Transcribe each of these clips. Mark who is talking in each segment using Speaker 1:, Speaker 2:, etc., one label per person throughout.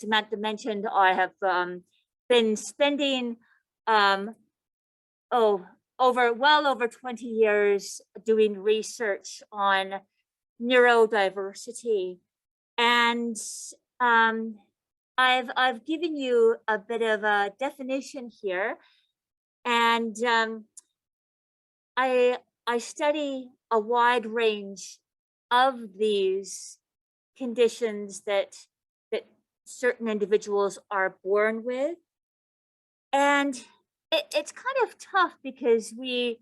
Speaker 1: Samantha mentioned, I have been spending well over 20 years doing research on neurodiversity, and I've given you a bit of a definition here, and I study a wide range of these conditions that certain individuals are born with, and it's kind of tough because we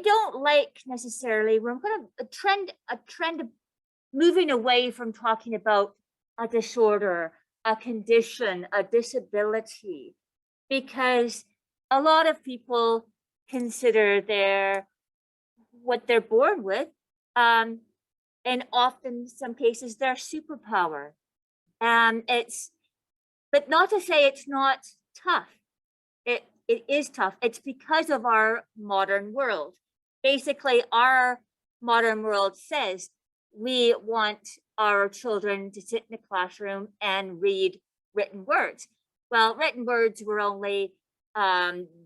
Speaker 1: don't like necessarily, we're kind of a trend of moving away from talking about a disorder, a condition, a disability, because a lot of people consider what they're born with, and often some cases their superpower. And but not to say it's not tough. It is tough. It's because of our modern world. Basically, our modern world says we want our children to sit in a classroom and read written words. Well, written words were only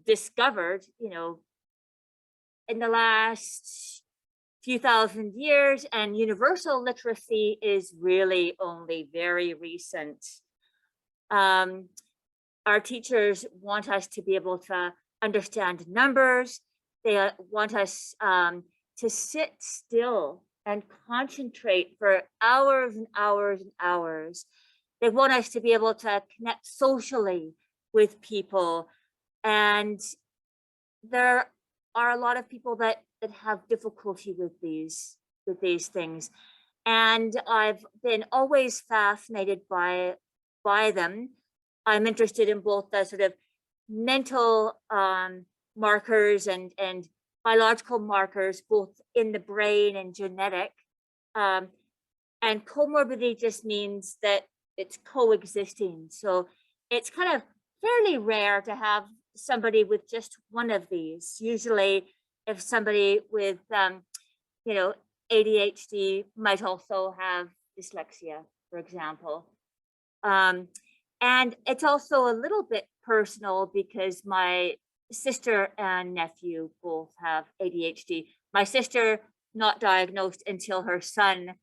Speaker 1: discovered, in the last few thousand years, and universal literacy is really only very recent. Our teachers want us to be able to understand numbers. They want us to sit still and concentrate for hours and hours and hours. They want us to be able to connect socially with people. And there are a lot of people that have difficulty with these things. And I've been always fascinated by them. I'm interested in both the sort of mental markers and biological markers, both in the brain and genetic. And comorbidity just means that it's coexisting. So it's kind of fairly rare to have somebody with just one of these. Usually, if somebody with, ADHD might also have dyslexia, for example. And it's also a little bit personal because my sister and nephew both have ADHD. My sister not diagnosed until her son,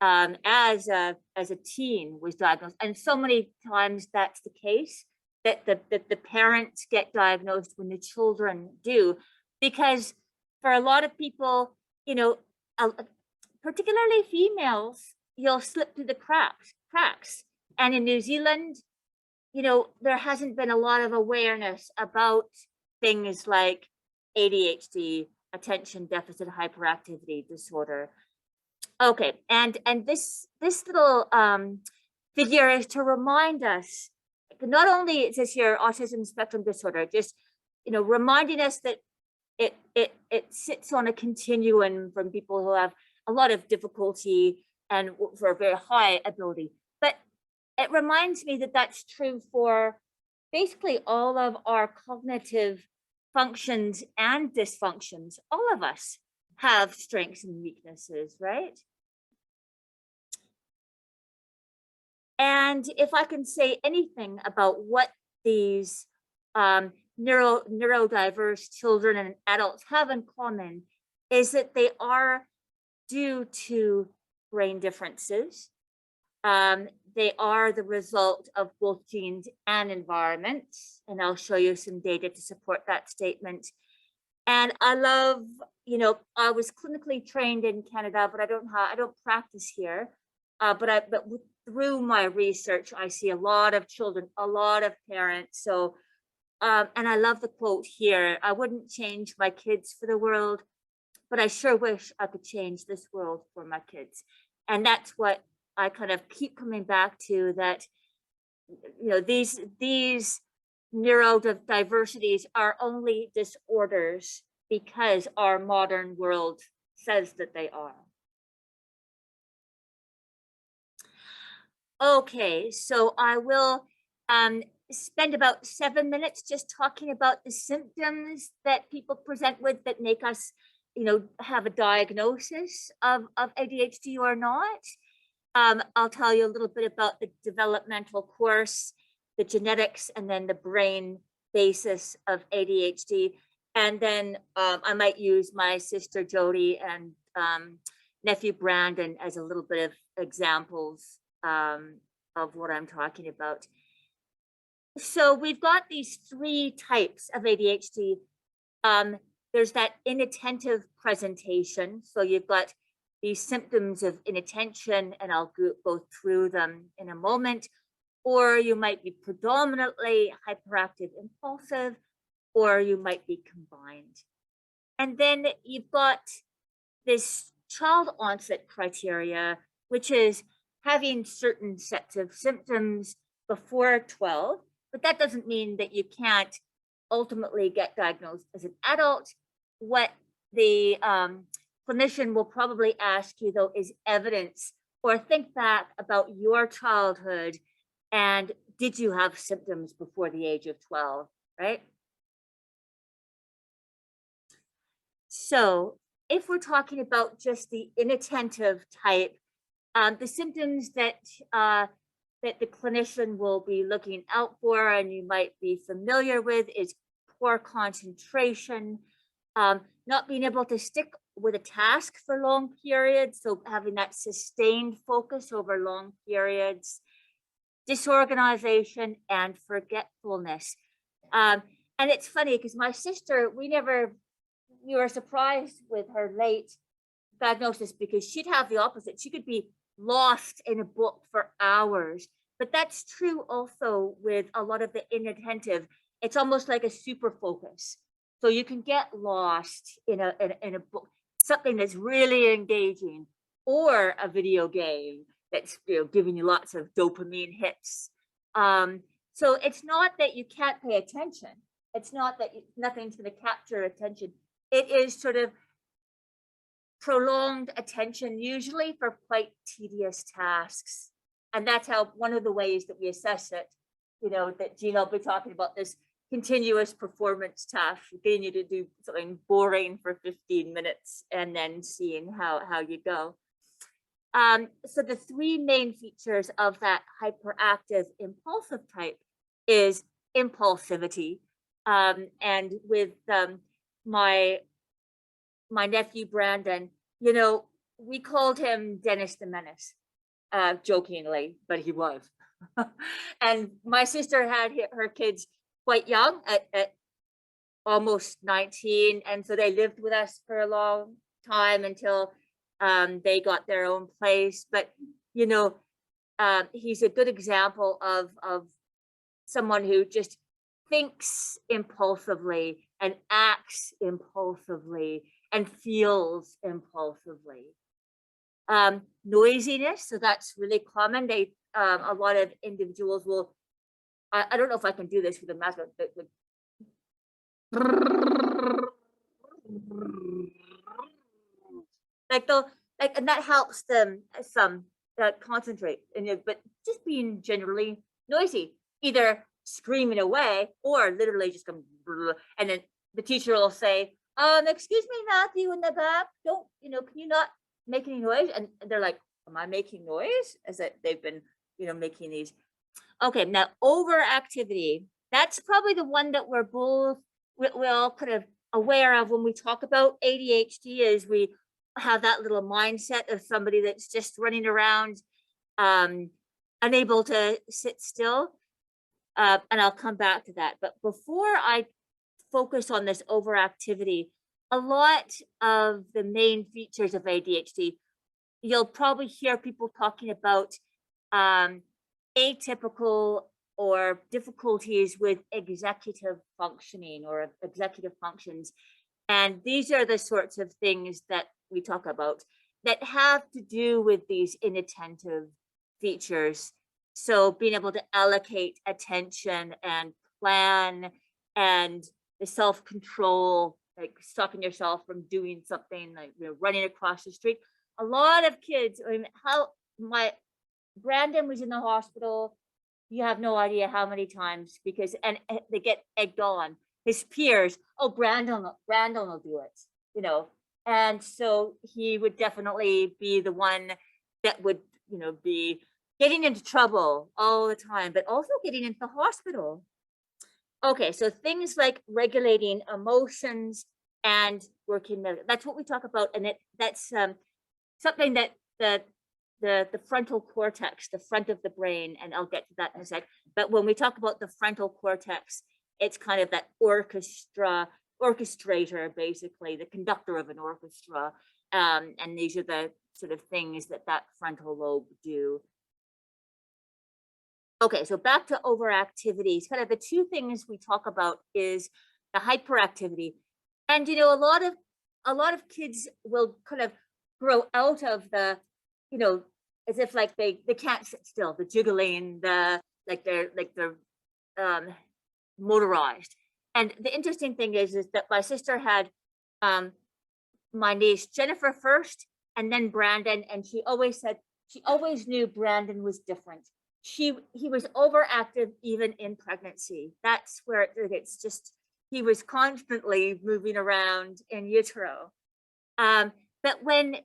Speaker 1: as a teen, was diagnosed. And so many times that's the case, that the parents get diagnosed when the children do, because for a lot of people, particularly females, you'll slip through the cracks. And in New Zealand, there hasn't been a lot of awareness about things like ADHD, attention deficit hyperactivity disorder. Okay, and this little figure is to remind us, not only it says here autism spectrum disorder, just reminding us that it sits on a continuum from people who have a lot of difficulty and for a very high ability. But it reminds me that that's true for basically all of our cognitive functions and dysfunctions. All of us have strengths and weaknesses, right? And if I can say anything about what these neurodiverse children and adults have in common, is that they are due to brain differences. They are the result of both genes and environment, and I'll show you some data to support that statement. And I love, I was clinically trained in Canada, but I don't practice here. But through my research, I see a lot of children, a lot of parents. So, and I love the quote here: "I wouldn't change my kids for the world, but I sure wish I could change this world for my kids." And that's what I kind of keep coming back to, that these neurodiversities are only disorders because our modern world says that they are. Okay, so I will spend about 7 minutes just talking about the symptoms that people present with that make us have a diagnosis of ADHD or not. I'll tell you a little bit about the developmental course, the genetics, and then the brain basis of ADHD. And then I might use my sister Jody and nephew Brandon as a little bit of examples of what I'm talking about. So we've got these 3 types of ADHD. There's that inattentive presentation. So you've got these symptoms of inattention, and I'll go through them in a moment. Or you might be predominantly hyperactive impulsive, or you might be combined. And then you've got this child onset criteria, which is having certain sets of symptoms before 12, but that doesn't mean that you can't ultimately get diagnosed as an adult. What the clinician will probably ask you, though, is evidence, or think back about your childhood and did you have symptoms before the age of 12, right? So if we're talking about just the inattentive type, the symptoms that that the clinician will be looking out for and you might be familiar with is poor concentration, not being able to stick with a task for long periods, so having that sustained focus over long periods, disorganization, and forgetfulness. And it's funny because my sister, we were surprised with her late diagnosis because she'd have the opposite. She could be lost in a book for hours. But that's true also with a lot of the inattentive. It's almost like a super focus. So you can get lost in a book, something that's really engaging, or a video game that's giving you lots of dopamine hits. So it's not that you can't pay attention. It's not that nothing's going to capture attention. It is sort of prolonged attention, usually for quite tedious tasks. And that's how one of the ways that we assess it, that Gina will be talking about, this continuous performance task, getting you to do something boring for 15 minutes and then seeing how you go. So the 3 main features of that hyperactive impulsive type is impulsivity. And with my nephew Brandon, we called him Dennis the Menace, jokingly, but he was. And my sister had her kids quite young, at almost 19, and so they lived with us for a long time until they got their own place. But he's a good example of someone who just thinks impulsively and acts impulsively and feels impulsively. Noisiness, so that's really common. A lot of individuals will, I don't know if I can do this with a mask, but and that helps them some concentrate. But just being generally noisy, either screaming away or literally just come, and then the teacher will say, excuse me, Matthew, in the back, can you not make any noise? And they're like, am I making noise? As that they've been, making these. Okay, now overactivity, that's probably the one that we're all kind of aware of when we talk about ADHD, is we have that little mindset of somebody that's just running around, unable to sit still. And I'll come back to that. But before I focus on this overactivity, a lot of the main features of ADHD, you'll probably hear people talking about atypical or difficulties with executive functioning or executive functions. And these are the sorts of things that we talk about that have to do with these inattentive features. So being able to allocate attention and plan, and the self-control, like stopping yourself from doing something, like running across the street. A lot of kids, Brandon was in the hospital, you have no idea how many times, because they get egged on. His peers, Brandon will do it, and so he would definitely be the one that would you know, be getting into trouble all the time, but also getting into the hospital. Okay, so things like regulating emotions and working, that's what we talk about. And that's something that the frontal cortex, the front of the brain, and I'll get to that in a sec. But when we talk about the frontal cortex, it's kind of that orchestrator, basically, the conductor of an orchestra. And these are the sort of things that frontal lobe do. Okay, so back to overactivity. Kind of the two things we talk about is the hyperactivity. And, you know, a lot of kids will kind of grow out of the, you know, as if like they can't sit still, the jiggling, they're motorized. And the interesting thing is that my sister had my niece Jennifer first, and then Brandon, and she always knew Brandon was different. He was overactive even in pregnancy. That's where it's just, he was constantly moving around in utero. But when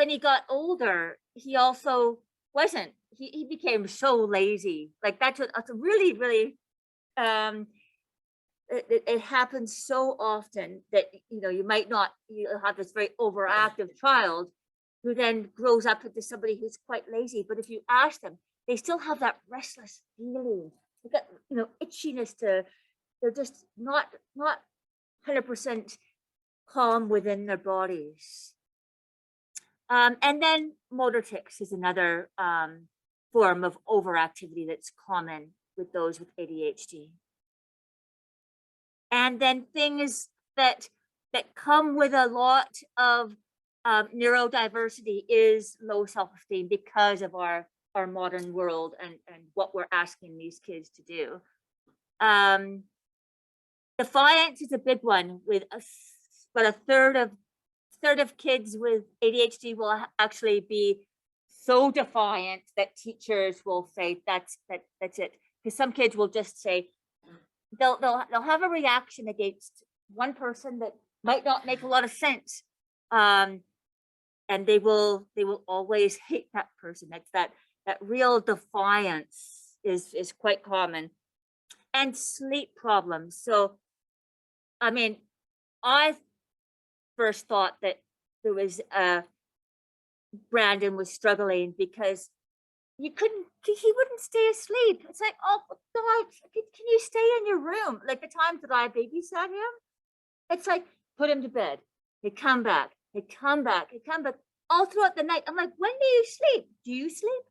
Speaker 1: he got older, he also wasn't. He became so lazy. Like that's a really, really, it happens so often that, you know, you have this very overactive child who then grows up into somebody who's quite lazy. But if you ask them, they still have that restless feeling. They got, you know, itchiness they're just not 100% calm within their bodies. And then motor tics is another form of overactivity that's common with those with ADHD. And then things that come with a lot of neurodiversity is low self-esteem because of our modern world and what we're asking these kids to do. Defiance is a big one. With about a third of kids with ADHD will actually be so defiant that teachers will say that's it. Because some kids will just say they'll have a reaction against one person that might not make a lot of sense, and they will always hate that person. That's that real defiance is quite common. And sleep problems. So, I mean, I first thought that there was Brandon was struggling because he wouldn't stay asleep. It's like, oh God, can you stay in your room? Like the times that I babysat him, it's like, put him to bed. He'd come back, all throughout the night. I'm like, when do you sleep? Do you sleep?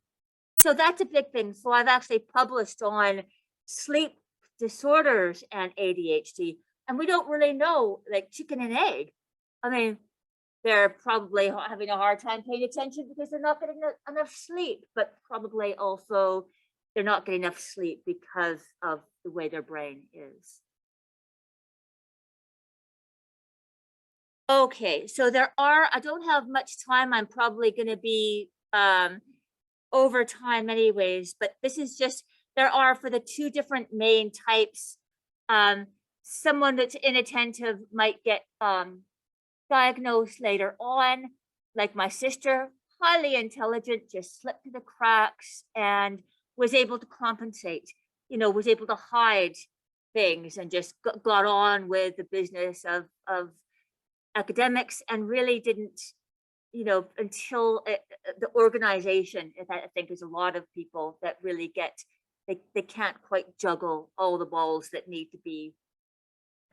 Speaker 1: So that's a big thing. So I've actually published on sleep disorders and ADHD, and we don't really know, like chicken and egg. I mean, they're probably having a hard time paying attention because they're not getting enough sleep, but probably also they're not getting enough sleep because of the way their brain is. Okay, so I don't have much time. I'm probably going to be over time anyways, but this is just, there are, for the two different main types, someone that's inattentive might get diagnosed later on, like my sister, highly intelligent, just slipped through the cracks and was able to compensate, you know, was able to hide things and just got on with the business of academics, and really didn't, you know, until the organization. I think there's a lot of people that really they can't quite juggle all the balls that need to be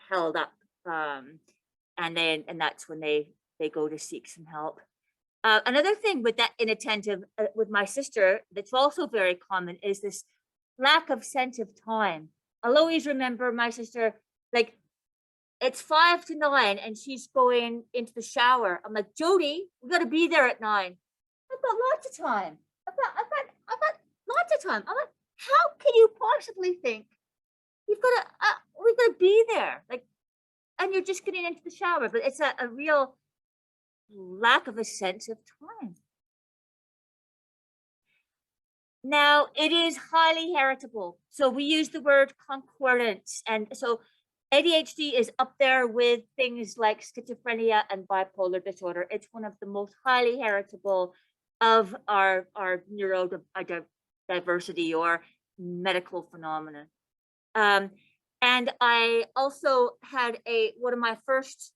Speaker 1: held up, and that's when they go to seek some help. Another thing with that inattentive with my sister that's also very common is this lack of sense of time. I'll always remember my sister, like, it's 5 to 9 and she's going into the shower. I'm like, Jody, we got to be there at 9. I've got lots of time. I've got lots of time. I'm like, how can you possibly think we've got to be there? Like, and you're just getting into the shower. But it's a real lack of a sense of time. Now, it is highly heritable. So we use the word concordance. And so ADHD is up there with things like schizophrenia and bipolar disorder. It's one of the most highly heritable of our neurodiversity or medical phenomena. And I also had one of my first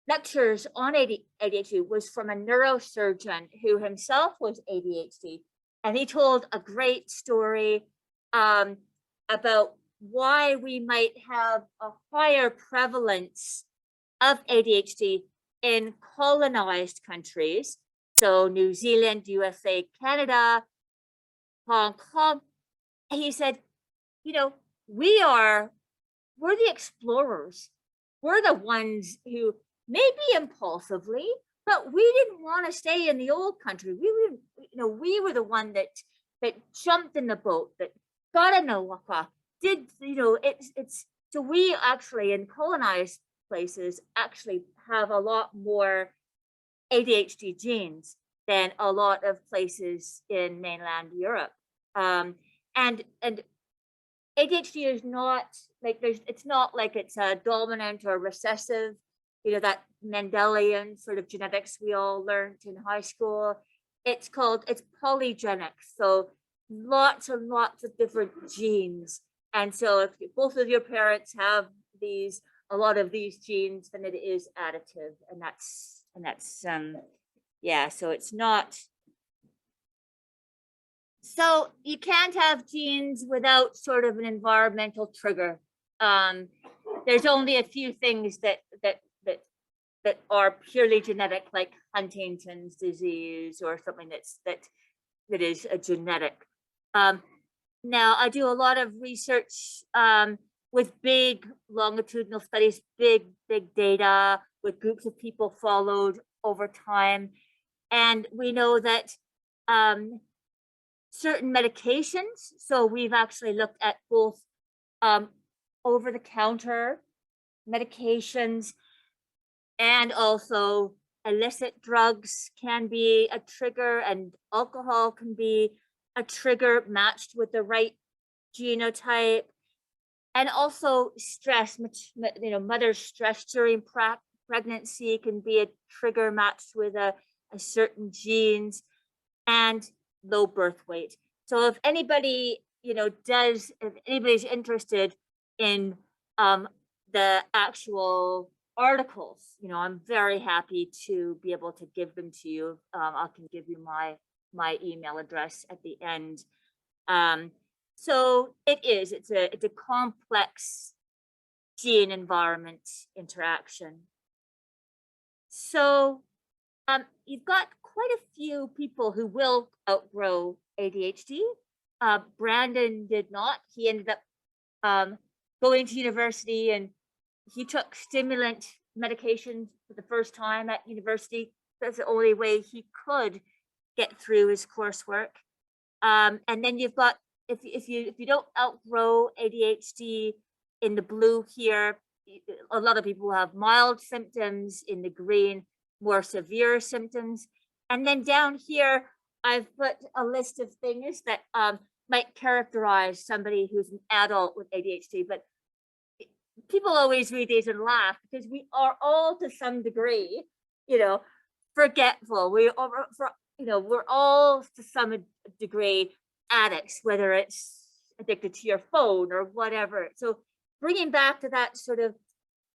Speaker 1: lectures on ADHD was from a neurosurgeon who himself was ADHD. And he told a great story about why we might have a higher prevalence of ADHD in colonized countries. So New Zealand, USA, Canada, Hong Kong. He said, you know, we're the explorers. We're the ones who maybe impulsively, but we didn't want to stay in the old country. We were the one that jumped in the boat, that got in the waka, did, it's so we actually in colonized places actually have a lot more ADHD genes than a lot of places in mainland Europe. And ADHD is not like it's not like it's a dominant or recessive, that Mendelian sort of genetics we all learned in high school. It's polygenic. So lots and lots of different genes. And so if both of your parents have a lot of these genes, then it is additive. And that's yeah, so it's not. So you can't have genes without sort of an environmental trigger. There's only a few things that are purely genetic, like Huntington's disease or something that is a genetic. Now I do a lot of research with big longitudinal studies, big data with groups of people followed over time, and we know that certain medications. So we've actually looked at both over-the-counter medications and also illicit drugs can be a trigger, and alcohol can be a trigger matched with the right genotype. And also stress, mother's stress during pregnancy can be a trigger matched with a certain genes, and low birth weight. So if anybody, if anybody's interested in the actual articles, I'm very happy to be able to give them to you. I can give you my email address at the end. So it's a complex gene environment interaction. So you've got quite a few people who will outgrow ADHD. Brandon did not. He ended up going to university, and he took stimulant medication for the first time at university. That's the only way he could get through his coursework. And then you've got, if you don't outgrow ADHD in the blue here, a lot of people have mild symptoms. In the green, more severe symptoms. And then down here, I've put a list of things that might characterize somebody who's an adult with ADHD. But people always read these and laugh because we are all, to some degree, forgetful. We're all to some degree addicts, whether it's addicted to your phone or whatever. So bringing back to that sort of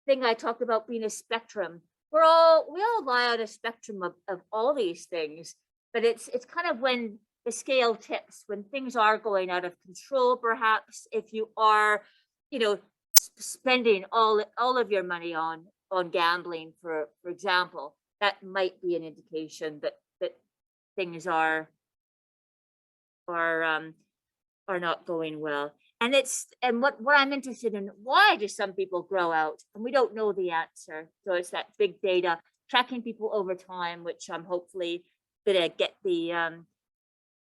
Speaker 1: thing I talked about being a spectrum, we all lie on a spectrum of all these things, but it's kind of when the scale tips, when things are going out of control. Perhaps if you are, spending all of your money on gambling, for example, that might be an indication that things are not going well. And what I'm interested in, why do some people grow out? And we don't know the answer. So it's that big data, tracking people over time, which I'm hopefully gonna get the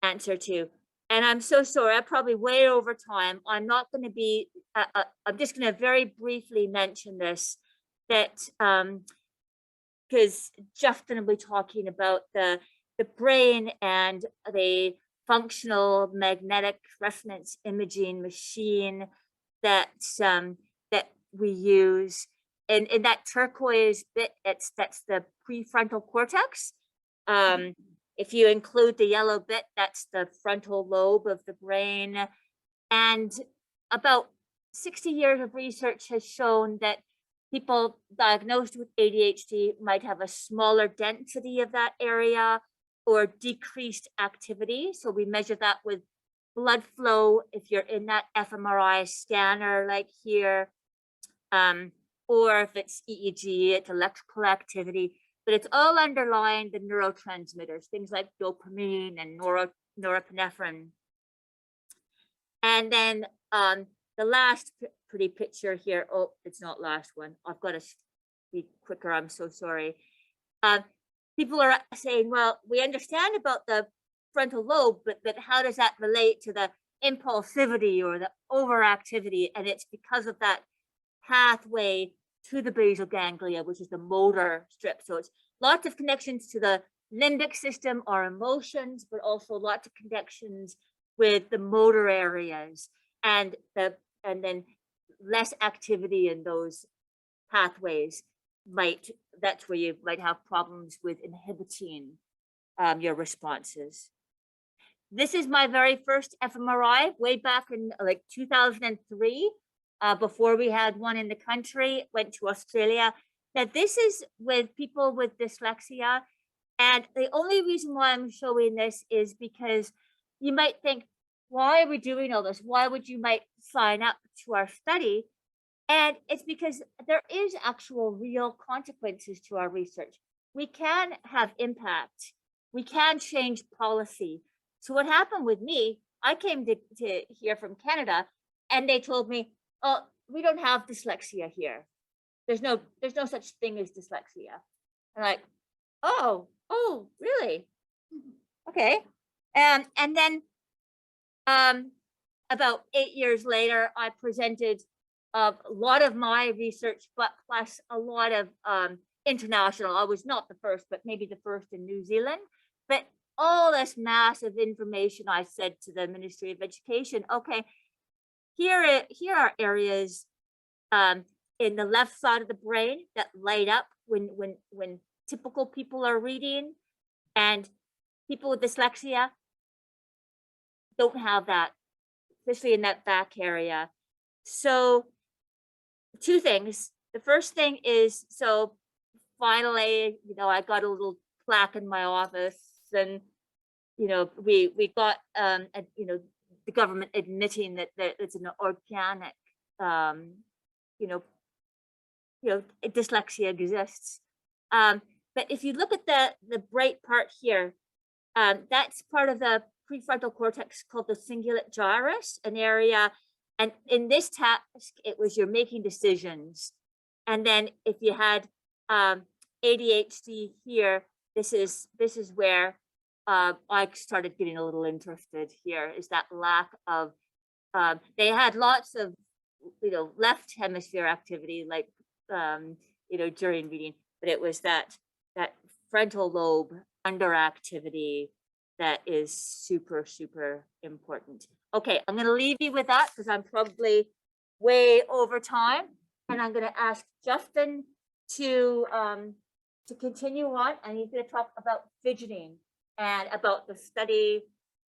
Speaker 1: answer to. And I'm so sorry, I'm probably way over time. I'm not gonna be, I'm just gonna very briefly mention this, that because Jeff's gonna be talking about the brain and the functional magnetic resonance imaging machine that we use. And in that turquoise bit, that's the prefrontal cortex. If you include the yellow bit, that's the frontal lobe of the brain. And about 60 years of research has shown that people diagnosed with ADHD might have a smaller density of that area or decreased activity. So we measure that with blood flow if you're in that fMRI scanner like here, or if it's EEG, it's electrical activity, but it's all underlying the neurotransmitters, things like dopamine and norepinephrine. And then the last pretty picture here, oh, it's not last one. I've got to be quicker, I'm so sorry. People are saying, well, we understand about the frontal lobe, but how does that relate to the impulsivity or the overactivity? And it's because of that pathway to the basal ganglia, which is the motor strip. So it's lots of connections to the limbic system, our emotions, but also lots of connections with the motor areas, and then less activity in those pathways that's where you might have problems with inhibiting your responses. This is my very first fMRI way back in like 2003, before we had one in the country, went to Australia. Now this is with people with dyslexia. And the only reason why I'm showing this is because you might think, why are we doing all this? Why would you might sign up to our study? And it's because there is actual real consequences to our research. We can have impact. We can change policy. So what happened with me, I came to here from Canada, and they told me, oh, we don't have dyslexia here. There's no such thing as dyslexia. I'm like, oh, really? Okay. And then about 8 years later, I presented a lot of my research, but plus a lot of international. I was not the first, but maybe the first in New Zealand. But all this massive information, I said to the Ministry of Education, okay, here are areas in the left side of the brain that light up when typical people are reading, and people with dyslexia don't have that, especially in that back area. So two things. The first thing is, so finally, I got a little plaque in my office, and we got the government admitting that it's an organic dyslexia exists. But if you look at the bright part here, that's part of the prefrontal cortex called the cingulate gyrus, an area. And in this task, it was you're making decisions. And then if you had ADHD here, this is where I started getting a little interested here, is that lack of, they had lots of, left hemisphere activity, like, during reading, but it was that frontal lobe underactivity that is super, super important. Okay, I'm going to leave you with that because I'm probably way over time, and I'm going to ask Justin to continue on, and he's going to talk about fidgeting and about the study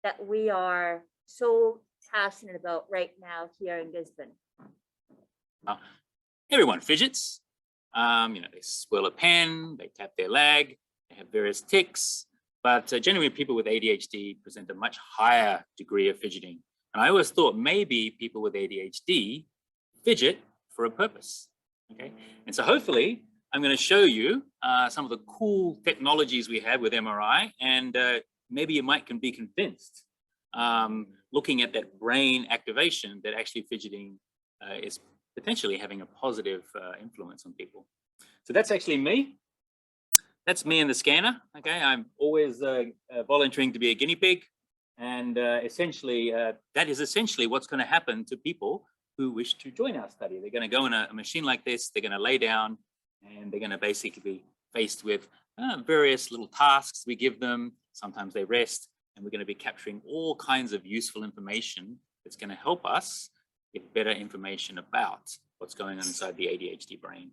Speaker 1: that we are so passionate about right now here in Gisborne.
Speaker 2: Everyone fidgets. They swirl a pen, they tap their leg, they have various tics, but generally people with ADHD present a much higher degree of fidgeting. And I always thought maybe people with ADHD fidget for a purpose, okay? And so hopefully I'm going to show you some of the cool technologies we have with MRI, and maybe you might be convinced, looking at that brain activation, that actually fidgeting is potentially having a positive influence on people. So that's actually me. That's me in the scanner. Okay, I'm always volunteering to be a guinea pig, and essentially that is essentially what's going to happen to people who wish to join our study. They're going to go in a machine like this. They're going to lay down, and they're going to basically be faced with various little tasks we give them. Sometimes they rest, and we're going to be capturing all kinds of useful information that's going to help us get better information about what's going on inside the ADHD brain.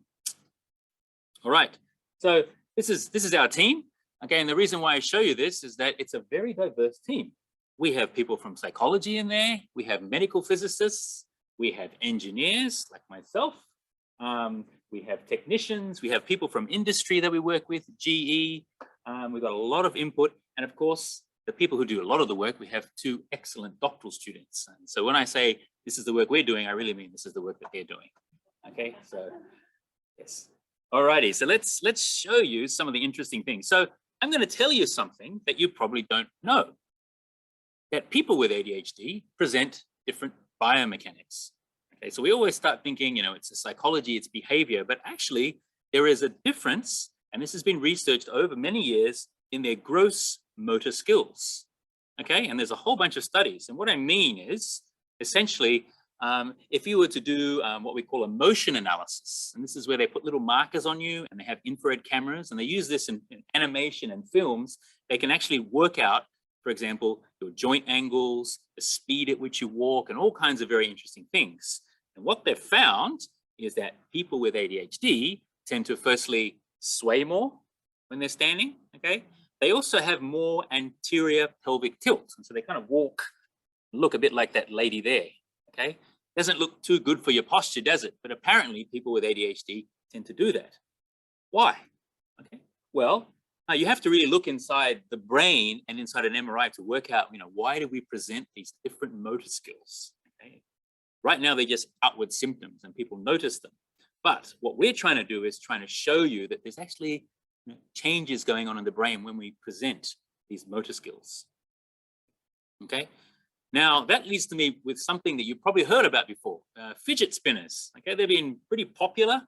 Speaker 2: All right, so this is our team. Okay, and the reason why I show you this is that it's a very diverse team. We have people from psychology in there. We have medical physicists. We have engineers like myself. We have technicians. We have people from industry that we work with, GE. We've got a lot of input. And of course, the people who do a lot of the work, we have 2 excellent doctoral students. And so when I say this is the work we're doing, I really mean this is the work that they're doing. Okay, so yes. Alrighty, so let's show you some of the interesting things. So I'm going to tell you something that you probably don't know, that people with ADHD present different biomechanics. Okay, so we always start thinking, you know, it's a psychology, it's behavior, but actually there is a difference, and this has been researched over many years, in their gross motor skills. Okay, and there's a whole bunch of studies. And what I mean is, essentially, if you were to do what we call a motion analysis, and this is where they put little markers on you and they have infrared cameras and they use this in animation and films, they can actually work out, for example, your joint angles, the speed at which you walk, and all kinds of very interesting things. And what they've found is that people with ADHD tend to firstly sway more when they're standing, okay? They also have more anterior pelvic tilt. And so they kind of walk, look a bit like that lady there, okay? Doesn't look too good for your posture, does it? But apparently people with ADHD tend to do that. Why? Okay, well, you have to really look inside the brain and inside an MRI to work out, you know, why do we present these different motor skills? Okay? Right now, they're just outward symptoms and people notice them. But what we're trying to do is trying to show you that there's actually, you know, changes going on in the brain when we present these motor skills. Okay? Now, that leads to me with something that you've probably heard about before, fidget spinners. Okay, they've been pretty popular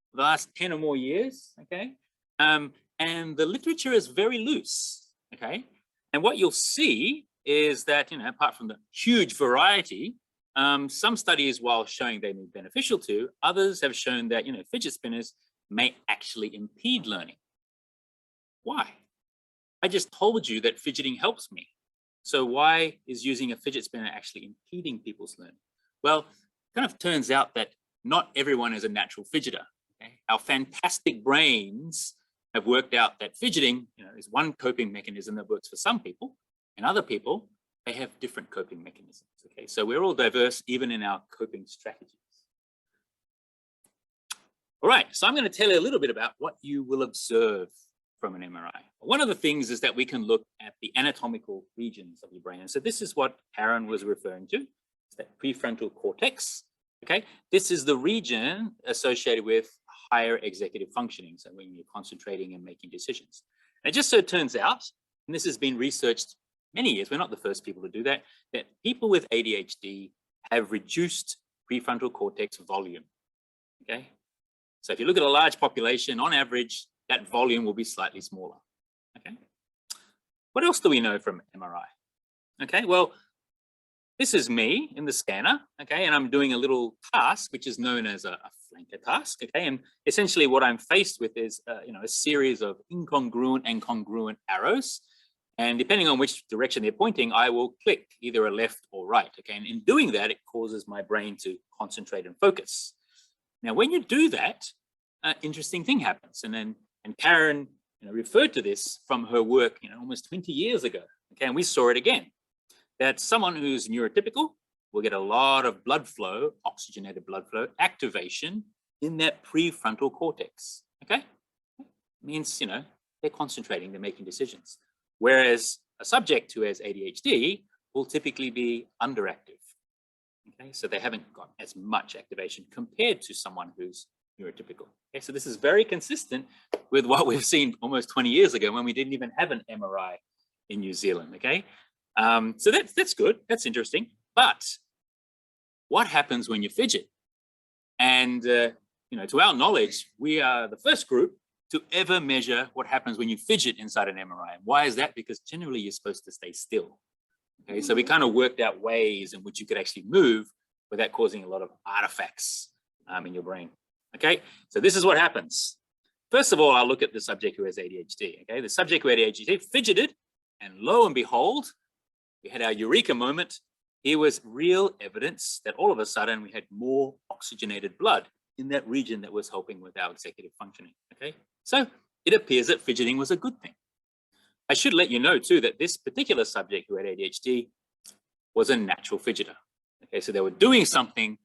Speaker 2: for the last 10 or more years. Okay, and the literature is very loose. Okay, and what you'll see is that, you know, apart from the huge variety, some studies, while showing they may be beneficial to, others have shown that, you know, fidget spinners may actually impede learning. Why? I just told you that fidgeting helps me. So why is using a fidget spinner actually impeding people's learning? Well, it kind of turns out that not everyone is a natural fidgeter. Okay? Our fantastic brains have worked out that fidgeting, you know, is one coping mechanism that works for some people, and other people, they have different coping mechanisms. Okay, so we're all diverse even in our coping strategies. All right, so I'm going to tell you a little bit about what you will observe from an MRI. One of the things is that we can look at the anatomical regions of your brain. And so this is what Karen was referring to, it's that prefrontal cortex. Okay, this is the region associated with higher executive functioning. So when you're concentrating and making decisions. And it just so turns out, and this has been researched many years, we're not the first people to do that, that people with ADHD have reduced prefrontal cortex volume. Okay, so if you look at a large population, on average, that volume will be slightly smaller. Okay. What else do we know from MRI? Okay, well, this is me in the scanner, okay, and I'm doing a little task which is known as a flanker task, okay, and essentially what I'm faced with is, you know, a series of incongruent and congruent arrows, and depending on which direction they're pointing, I will click either a left or right, okay, and in doing that, it causes my brain to concentrate and focus. Now, when you do that, interesting thing happens, and Karen, you know, referred to this from her work, you know, almost 20 years ago. Okay, and we saw it again, that someone who's neurotypical will get a lot of blood flow, oxygenated blood flow, activation in that prefrontal cortex. Okay, means, you know, they're concentrating, they're making decisions. Whereas a subject who has ADHD will typically be underactive. Okay, so they haven't got as much activation compared to someone who's neurotypical. Okay, so this is very consistent with what we've seen almost 20 years ago when we didn't even have an MRI in New Zealand. Okay, so that's good, that's interesting. But what happens when you fidget? And you know, to our knowledge, we are the first group to ever measure what happens when you fidget inside an MRI. Why is that? Because generally you're supposed to stay still. Okay, so we kind of worked out ways in which you could actually move without causing a lot of artifacts in your brain. Okay, so this is what happens. First of all, I'll look at the subject who has ADHD. Okay, the subject who had ADHD fidgeted, and lo and behold, we had our eureka moment. Here was real evidence that all of a sudden we had more oxygenated blood in that region that was helping with our executive functioning. Okay, so it appears that fidgeting was a good thing. I should let you know too that this particular subject who had ADHD was a natural fidgeter. Okay, so they were doing something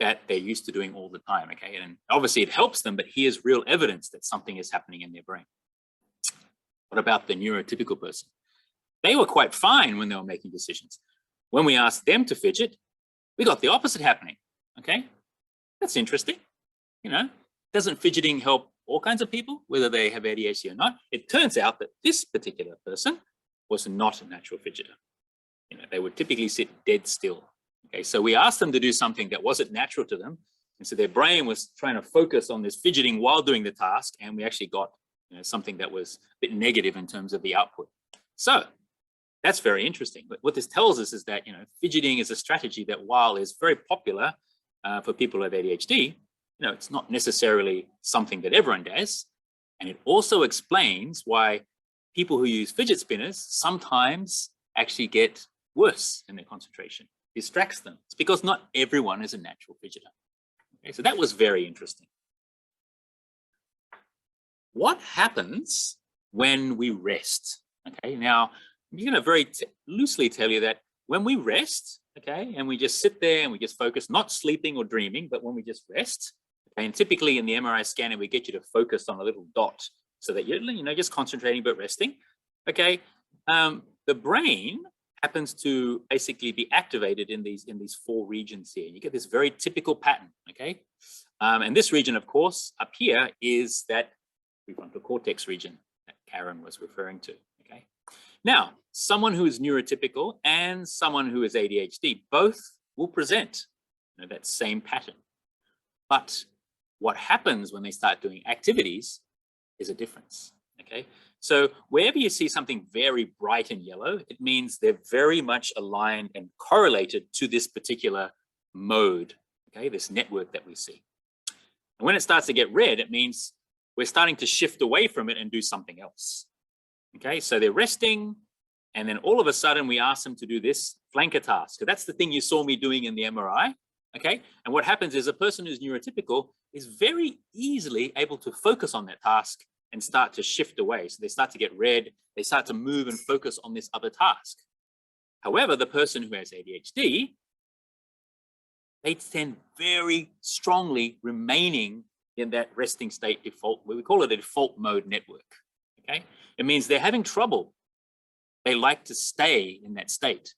Speaker 2: that they're used to doing all the time. Okay, and obviously it helps them, but here's real evidence that something is happening in their brain. What about the neurotypical person? They were quite fine when they were making decisions. When we asked them to fidget, we got the opposite happening. Okay, that's interesting. You know, doesn't fidgeting help all kinds of people, whether they have ADHD or not? It turns out that this particular person was not a natural fidgeter. You know, they would typically sit dead still. Okay, so we asked them to do something that wasn't natural to them, and so their brain was trying to focus on this fidgeting while doing the task, and we actually got, you know, something that was a bit negative in terms of the output. So that's very interesting. But what this tells us is that, you know, fidgeting is a strategy that, while is very popular for people who have ADHD, you know, it's not necessarily something that everyone does. And it also explains why people who use fidget spinners sometimes actually get worse in their concentration, distracts them. It's because not everyone is a natural fidgeter. Okay, so that was very interesting. What happens when we rest? Okay, now I'm going to very loosely tell you that when we rest, okay, and we just sit there and we just focus, not sleeping or dreaming, but when we just rest, okay, and typically in the MRI scanner, we get you to focus on a little dot so that you're, you know, just concentrating but resting. Okay, the brain happens to basically be activated in these four regions here. You get this very typical pattern. Okay, and this region, of course, up here is that prefrontal cortex region that Karen was referring to. Okay, now someone who is neurotypical and someone who is ADHD both will present, you know, that same pattern. But what happens when they start doing activities is a difference. Okay, so wherever you see something very bright and yellow, it means they're very much aligned and correlated to this particular mode. Okay, this network that we see. And when it starts to get red, it means we're starting to shift away from it and do something else. Okay, so they're resting, and then all of a sudden we ask them to do this flanker task. So that's the thing you saw me doing in the MRI. Okay, and what happens is a person who's neurotypical is very easily able to focus on that task and start to shift away. So they start to get red, they start to move and focus on this other task. However, the person who has ADHD, they tend very strongly remaining in that resting state default, we call it a default mode network. Okay, it means they're having trouble. They like to stay in that state.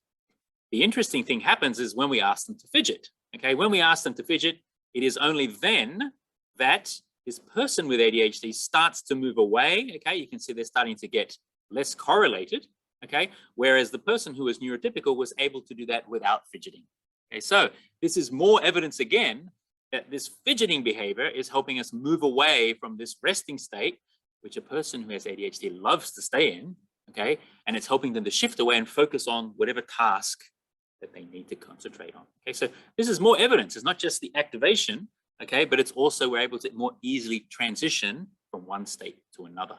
Speaker 2: The interesting thing happens is when we ask them to fidget. Okay, when we ask them to fidget, it is only then that this person with ADHD starts to move away. Okay, you can see they're starting to get less correlated. Okay, whereas the person who is neurotypical was able to do that without fidgeting. Okay, so this is more evidence again that this fidgeting behavior is helping us move away from this resting state, which a person who has ADHD loves to stay in. Okay, and it's helping them to shift away and focus on whatever task that they need to concentrate on. Okay, so this is more evidence. It's not just the activation, okay, but it's also we're able to more easily transition from one state to another.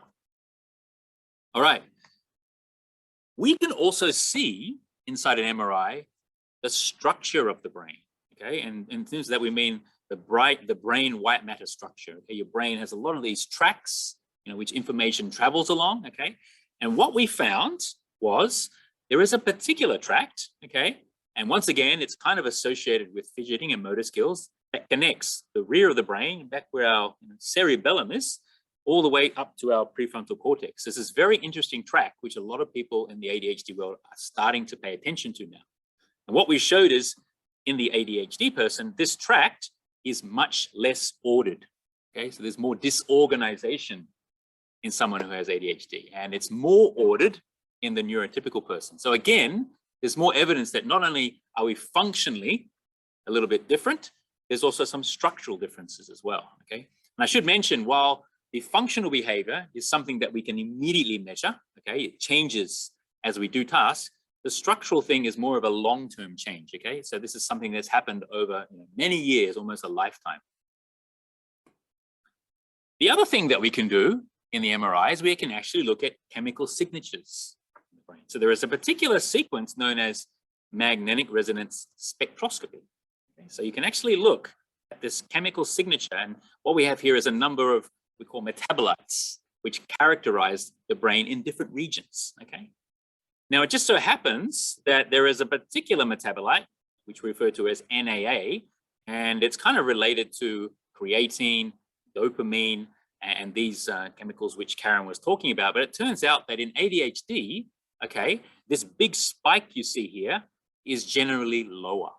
Speaker 2: All right. We can also see inside an MRI the structure of the brain. Okay, and in terms of that we mean the brain white matter structure. Okay, your brain has a lot of these tracks, you know, which information travels along. Okay, and what we found was there is a particular tract. Okay, and once again, it's kind of associated with fidgeting and motor skills that connects the rear of the brain, back where our cerebellum is, all the way up to our prefrontal cortex. This is very interesting track, which a lot of people in the ADHD world are starting to pay attention to now. And what we showed is in the ADHD person, this tract is much less ordered. Okay, so there's more disorganization in someone who has ADHD, and it's more ordered in the neurotypical person. So again, there's more evidence that not only are we functionally a little bit different, there's also some structural differences as well. Okay, and I should mention, while the functional behavior is something that we can immediately measure, okay, it changes as we do tasks, the structural thing is more of a long-term change. Okay, so this is something that's happened over many years, almost a lifetime. The other thing that we can do in the MRI is we can actually look at chemical signatures in the brain. So there is a particular sequence known as magnetic resonance spectroscopy. Okay, so you can actually look at this chemical signature, and what we have here is a number of we call metabolites which characterize the brain in different regions, okay? Now, it just so happens that there is a particular metabolite, which we refer to as NAA, and it's kind of related to creatine, dopamine, and these chemicals which Karen was talking about. But it turns out that in ADHD, okay, this big spike you see here is generally lower.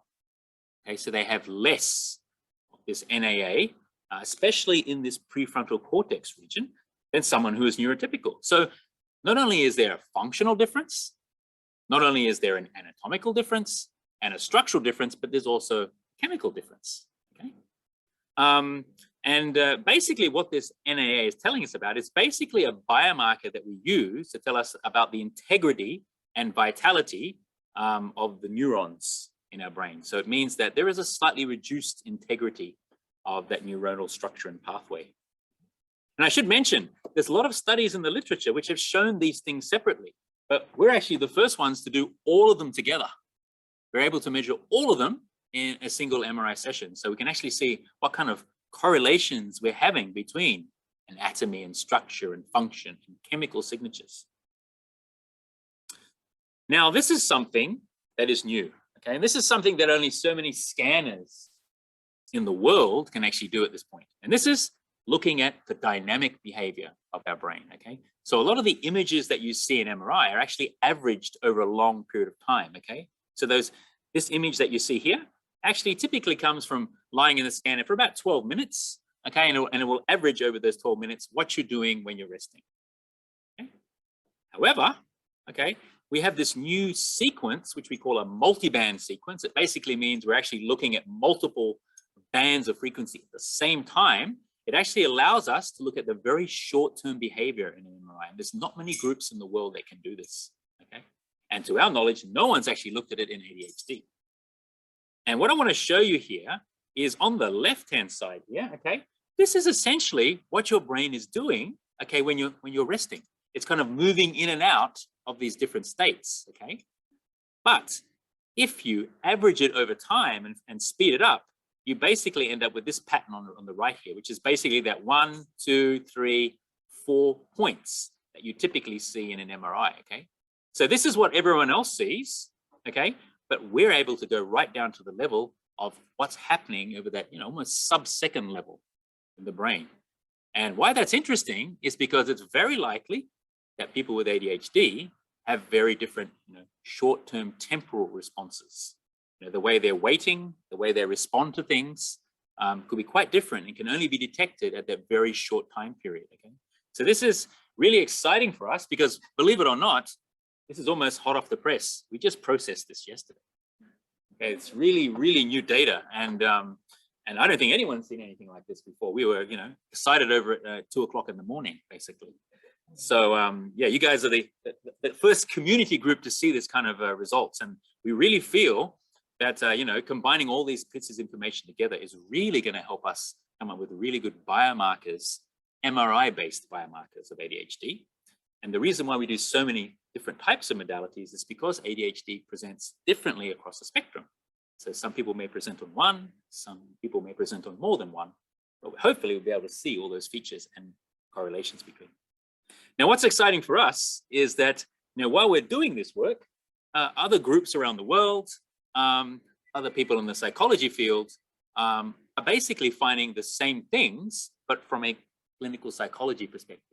Speaker 2: Okay, so they have less of this NAA, especially in this prefrontal cortex region, than someone who is neurotypical. So not only is there a functional difference, not only is there an anatomical difference and a structural difference, but there's also a chemical difference. Okay. Basically what this NAA is telling us about is basically a biomarker that we use to tell us about the integrity and vitality of the neurons in our brain. So it means that there is a slightly reduced integrity of that neuronal structure and pathway. And I should mention, there's a lot of studies in the literature which have shown these things separately, but we're actually the first ones to do all of them together. We're able to measure all of them in a single MRI session. So we can actually see what kind of correlations we're having between anatomy and structure and function and chemical signatures. Now, this is something that is new, okay? And this is something that only so many scanners in the world can actually do at this point. And this is looking at the dynamic behavior of our brain, okay? So a lot of the images that you see in MRI are actually averaged over a long period of time, okay? So this image that you see here actually typically comes from lying in the scanner for about 12 minutes, okay? And it will average over those 12 minutes what you're doing when you're resting, okay? However, okay, we have this new sequence, which we call a multi-band sequence. It basically means we're actually looking at multiple bands of frequency at the same time. It actually allows us to look at the very short-term behavior in an MRI. And there's not many groups in the world that can do this, okay? And to our knowledge, no one's actually looked at it in ADHD. And what I want to show you here is on the left-hand side here, okay? This is essentially what your brain is doing, okay, when you're resting. It's kind of moving in and out of these different states, okay? But if you average it over time and speed it up, you basically end up with this pattern on the right here, which is basically that 1, 2, 3, 4 points that you typically see in an MRI, okay? So this is what everyone else sees, okay? But we're able to go right down to the level of what's happening over that, almost sub-second level in the brain. And why that's interesting is because it's very likely that people with ADHD have very different, short-term temporal responses. The way they're waiting, the way they respond to things could be quite different and can only be detected at that very short time period, okay? So this is really exciting for us because, believe it or not, this is almost hot off the press. We just processed this yesterday. Okay, it's really, really new data. And I don't think anyone's seen anything like this before. We were, excited over it at 2 o'clock in the morning, basically. So yeah, you guys are the first community group to see this kind of results. And we really feel that, combining all these pieces of information together is really going to help us come up with really good biomarkers, MRI-based biomarkers of ADHD. And the reason why we do so many different types of modalities is because ADHD presents differently across the spectrum. So some people may present on one, some people may present on more than one, but hopefully we'll be able to see all those features and correlations between. Now, what's exciting for us is that, while we're doing this work, other groups around the world, other people in the psychology field are basically finding the same things, but from a clinical psychology perspective.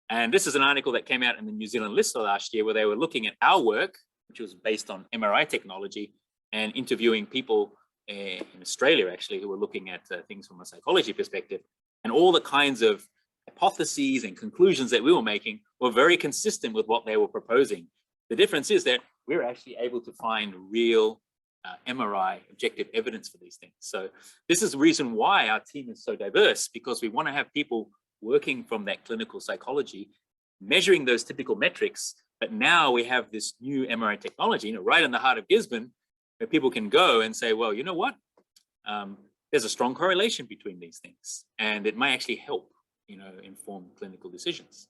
Speaker 2: And this is an article that came out in the New Zealand Lister last year where they were looking at our work, which was based on MRI technology, and interviewing people in Australia, actually, who were looking at things from a psychology perspective. And all the kinds of hypotheses and conclusions that we were making were very consistent with what they were proposing. The difference is that we're actually able to find real MRI objective evidence for these things. So this is the reason why our team is so diverse, because we want to have people working from that clinical psychology, measuring those typical metrics. But now we have this new MRI technology, right in the heart of Gisborne, where people can go and say, well, you know what? There's a strong correlation between these things, and it might actually help, inform clinical decisions.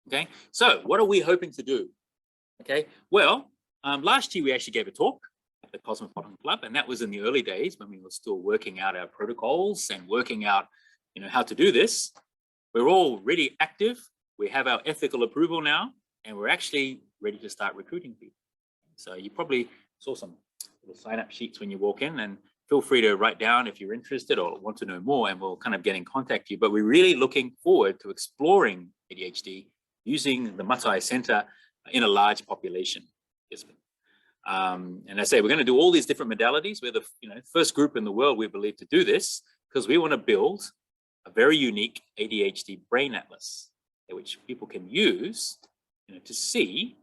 Speaker 2: Okay, so what are we hoping to do? Okay, well, last year we actually gave a talk at the Cosmopolitan Club, and that was in the early days when we were still working out our protocols and working out, how to do this. we're all really active. We have our ethical approval now, and we're actually ready to start recruiting people. So you probably saw some little sign-up sheets when you walk in, and feel free to write down if you're interested or want to know more, and we'll kind of get in contact with you. But we're really looking forward to exploring ADHD using the Matai Centre in a large population. And I say we're going to do all these different modalities. We're the first group in the world, we believe, to do this, because we want to build a very unique ADHD brain atlas, which people can use to see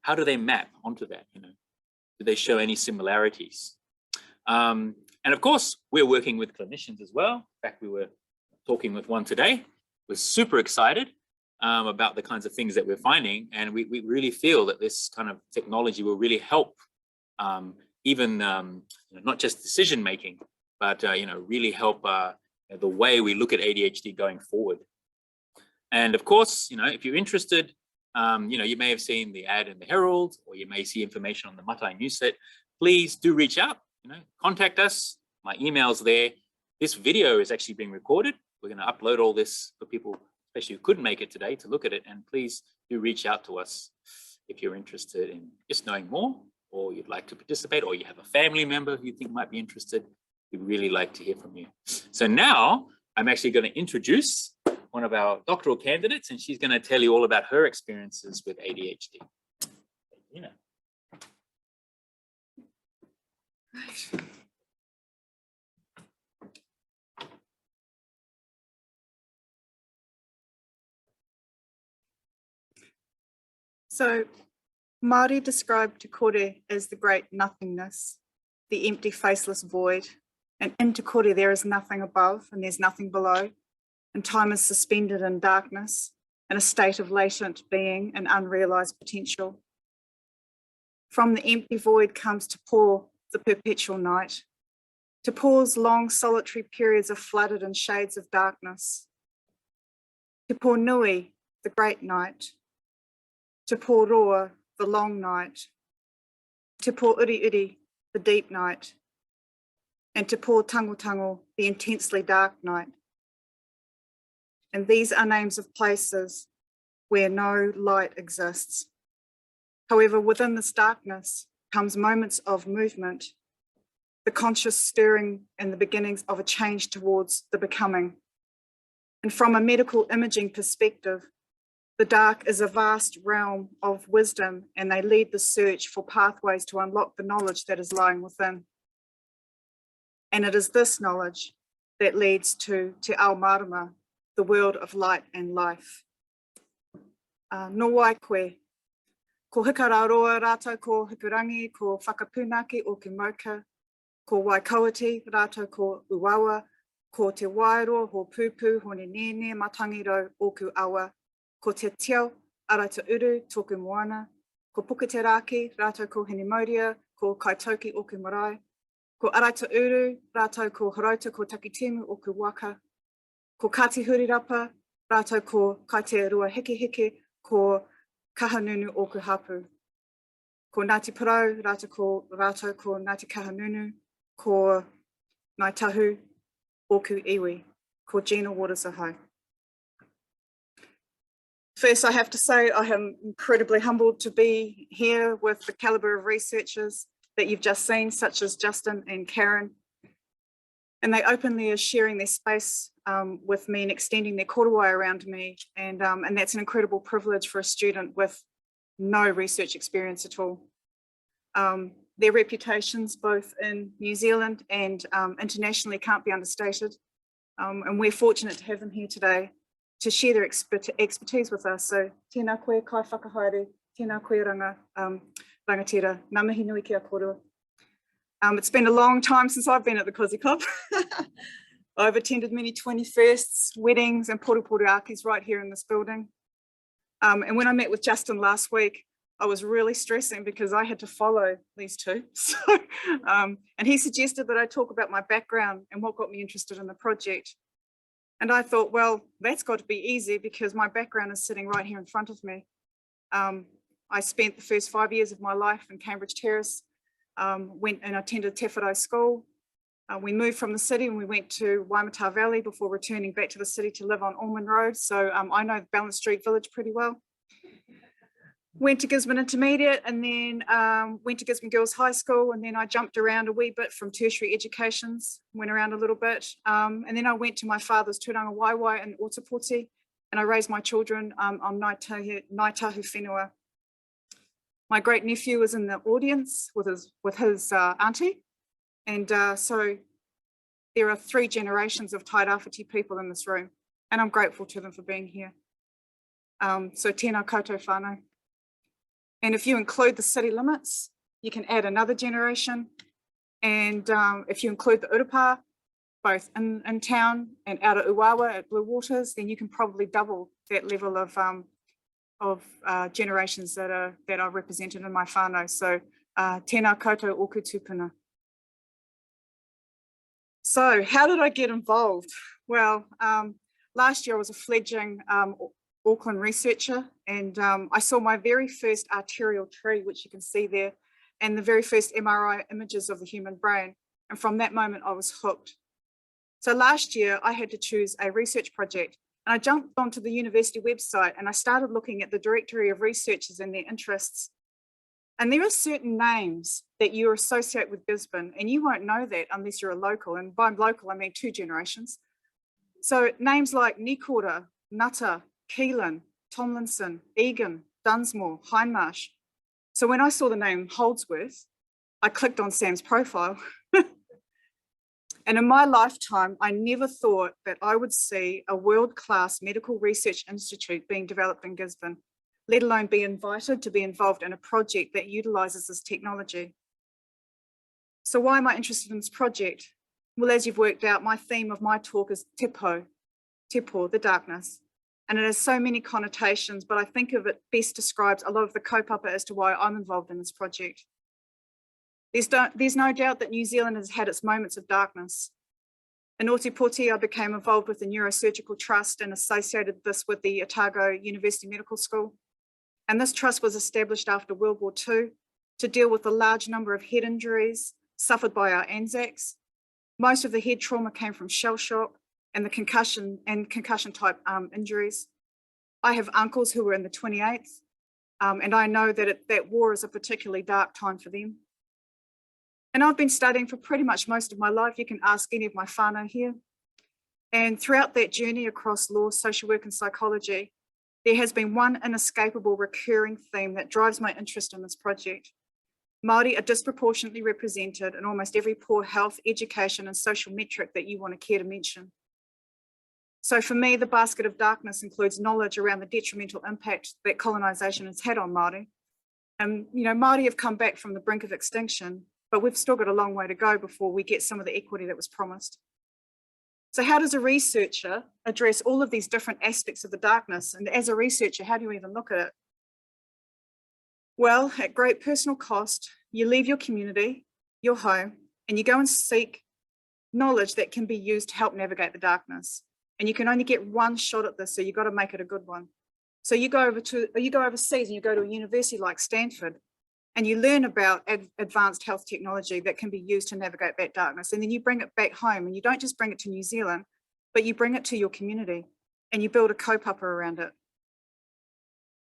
Speaker 2: how do they map onto that. Do they show any similarities? And of course, we're working with clinicians as well. In fact, we were talking with one today. We're super excited about the kinds of things that we're finding, and we really feel that this kind of technology will really help even not just decision making, but really help the way we look at ADHD going forward. And of course, if you're interested, you may have seen the ad in the Herald, or you may see information on the Matai newslet. Please do reach out. Contact us. My email's there. This video is actually being recorded. We're going to upload all this for people, especially who couldn't make it today, to look at it. And please do reach out to us if you're interested in just knowing more, or you'd like to participate, or you have a family member who you think might be interested. We'd really like to hear from you. So now I'm actually going to introduce one of our doctoral candidates, and she's going to tell you all about her experiences with ADHD. Gina.
Speaker 3: Right. So Māori described Te Kore as the great nothingness, the empty faceless void, and in Te Kore there is nothing above and there's nothing below, and time is suspended in darkness, in a state of latent being and unrealised potential. From the empty void comes Te Po, the perpetual night, Te Po's long solitary periods are flooded in shades of darkness. Te Po Nui, the great night, Te Po Roa, the long night, Te Po Uri Uri, the deep night, and Te Po Tango Tango, the intensely dark night. And these are names of places where no light exists. However, within this darkness comes moments of movement, the conscious stirring and the beginnings of a change towards the becoming. And from a medical imaging perspective, the dark is a vast realm of wisdom, and they lead the search for pathways to unlock the knowledge that is lying within. And it is this knowledge that leads to Te Ao Marama, the world of light and life. No wai koe, ko hikararoa rātou ko hikurangi, ko whakapūnaki o ke mauka, ko waikauati rātou ko uawa, ko te wairoa ho pūpū hone nene matangiro o ku awa, ko te tiao ara te uru tōku moana, ko pukateraki rātou ko Henimoria, ko kaitoki o ku marae, ko ara te uru rātou ko horauta ko takitimu o ku waka, ko Kati Hurirapa rātou ko kaite rua heke heke, ko Kahungungu o ku hapu, ko Ngāti Porou rātou ko Ngati Kahungungu, ko Ngāi Tahu o ku iwi, ko Gina Waters ahau. First, I have to say I am incredibly humbled to be here with the calibre of researchers that you've just seen, such as Justin and Karen. And they openly are sharing their space with me and extending their korowai around me. And that's an incredible privilege for a student with no research experience at all. Their reputations, both in New Zealand and internationally, can't be understated. And we're fortunate to have them here today to share their expertise with us. So tēnā koe kai whakahaere, tēnā koe ranga, rangatira, ngā mihi nui kia kōrua. It's been a long time since I've been at the Cozy Club. I've attended many 21sts, weddings and poru akis right here in this building. And when I met with Justin last week, I was really stressing because I had to follow these two. So, and he suggested that I talk about my background and what got me interested in the project. And I thought, well, that's got to be easy because my background is sitting right here in front of me. I spent the first 5 years of my life in Cambridge Terrace, went and attended Te Whare school, We moved from the city and we went to Waimata Valley before returning back to the city to live on Ormond Road. So I know Balance Street Village pretty well. Went to Gisborne Intermediate and then went to Gisborne Girls High School, and then I jumped around a wee bit from tertiary educations, went around a little bit. And then I went to my father's tūranga waiwai in Otapoti, and I raised my children on Ngāi Tahu whenua. My great nephew was in the audience with his auntie. And so there are 3 generations of Tairāwhiti people in this room, and I'm grateful to them for being here. So tēnā koutou whānau. And if you include the city limits, you can add another generation. And if you include the Urupā, both in town and out of Uawa at Blue Waters, then you can probably double that level of generations that are represented in my whānau. So tēnā koutou oku tūpuna. So how did I get involved? Well, last year I was a fledgling Auckland researcher, and I saw my very first arterial tree, which you can see there, and the very first MRI images of the human brain. And from that moment, I was hooked. So last year I had to choose a research project, and I jumped onto the university website and I started looking at the directory of researchers and their interests. And there are certain names that you associate with Gisborne, and you won't know that unless you're a local. And by local, I mean 2 generations. So names like Nikora, Nutter, Keelan, Tomlinson, Egan, Dunsmore, Hindmarsh. So when I saw the name Holdsworth, I clicked on Sam's profile. And in my lifetime, I never thought that I would see a world-class medical research institute being developed in Gisborne, let alone be invited to be involved in a project that utilises this technology. So why am I interested in this project? Well, as you've worked out, my theme of my talk is te po, the darkness. And it has so many connotations, but I think of it best describes a lot of the kaupapa as to why I'm involved in this project. There's no doubt that New Zealand has had its moments of darkness. In Otapoti, I became involved with the Neurosurgical Trust and associated this with the Otago University Medical School. And this trust was established after World War II to deal with the large number of head injuries suffered by our Anzacs. Most of the head trauma came from shell shock and the concussion type injuries. I have uncles who were in the 28th, and I know that that war is a particularly dark time for them. And I've been studying for pretty much most of my life. You can ask any of my whānau here. And throughout that journey across law, social work and psychology, there has been one inescapable recurring theme that drives my interest in this project. Māori are disproportionately represented in almost every poor health, education and social metric that you want to care to mention. So for me, the basket of darkness includes knowledge around the detrimental impact that colonisation has had on Māori. And Māori have come back from the brink of extinction, but we've still got a long way to go before we get some of the equity that was promised. So how does a researcher address all of these different aspects of the darkness? And as a researcher, how do you even look at it? Well, at great personal cost, you leave your community, your home, and you go and seek knowledge that can be used to help navigate the darkness. And you can only get one shot at this, so you've got to make it a good one. So you go overseas and you go to a university like Stanford, and you learn about advanced health technology that can be used to navigate that darkness. And then you bring it back home, and you don't just bring it to New Zealand, but you bring it to your community and you build a kaupapa around it.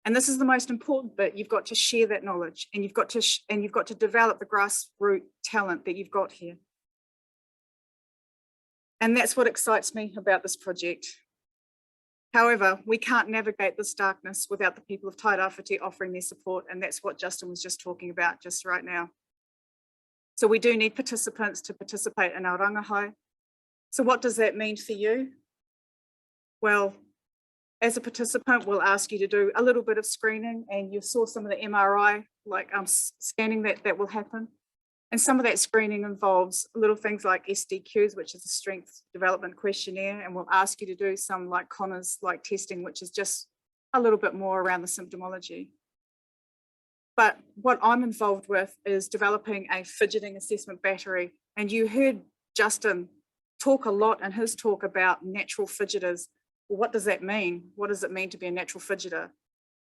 Speaker 3: And this is the most important bit. You've got to share that knowledge, and you've got to develop the grassroots talent that you've got here. And that's what excites me about this project. However, we can't navigate this darkness without the people of Tairāwhiti offering their support, and that's what Justin was just talking about just right now. So we do need participants to participate in our rangahau. So what does that mean for you? Well, as a participant, we'll ask you to do a little bit of screening, and you saw some of the MRI, like scanning that will happen. And some of that screening involves little things like SDQs, which is a strength development questionnaire, and we'll ask you to do some like Connors like testing, which is just a little bit more around the symptomology. But what I'm involved with is developing a fidgeting assessment battery. And you heard Justin talk a lot in his talk about natural fidgeters. Well, what does that mean? What does it mean to be a natural fidgeter?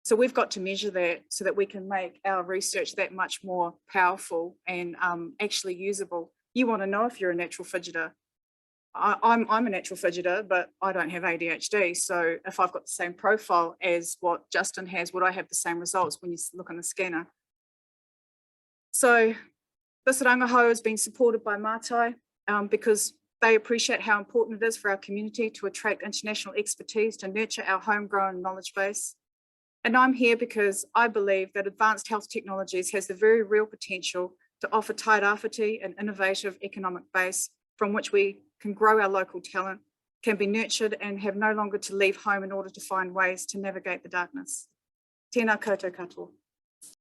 Speaker 3: So we've got to measure that so that we can make our research that much more powerful and actually usable You want to know if you're a natural fidgeter. I'm a natural fidgeter, but I don't have ADHD. So if I've got the same profile as what Justin has, would I have the same results when you look on the scanner? So this rangahau has been supported by Mātai because they appreciate how important it is for our community to attract international expertise to nurture our homegrown knowledge base. And I'm here because I believe that advanced health technologies has the very real potential to offer tairawhiti an innovative economic base from which we can grow our local talent, can be nurtured and have no longer to leave home in order to find ways to navigate the darkness. Tēnā koutou katoa.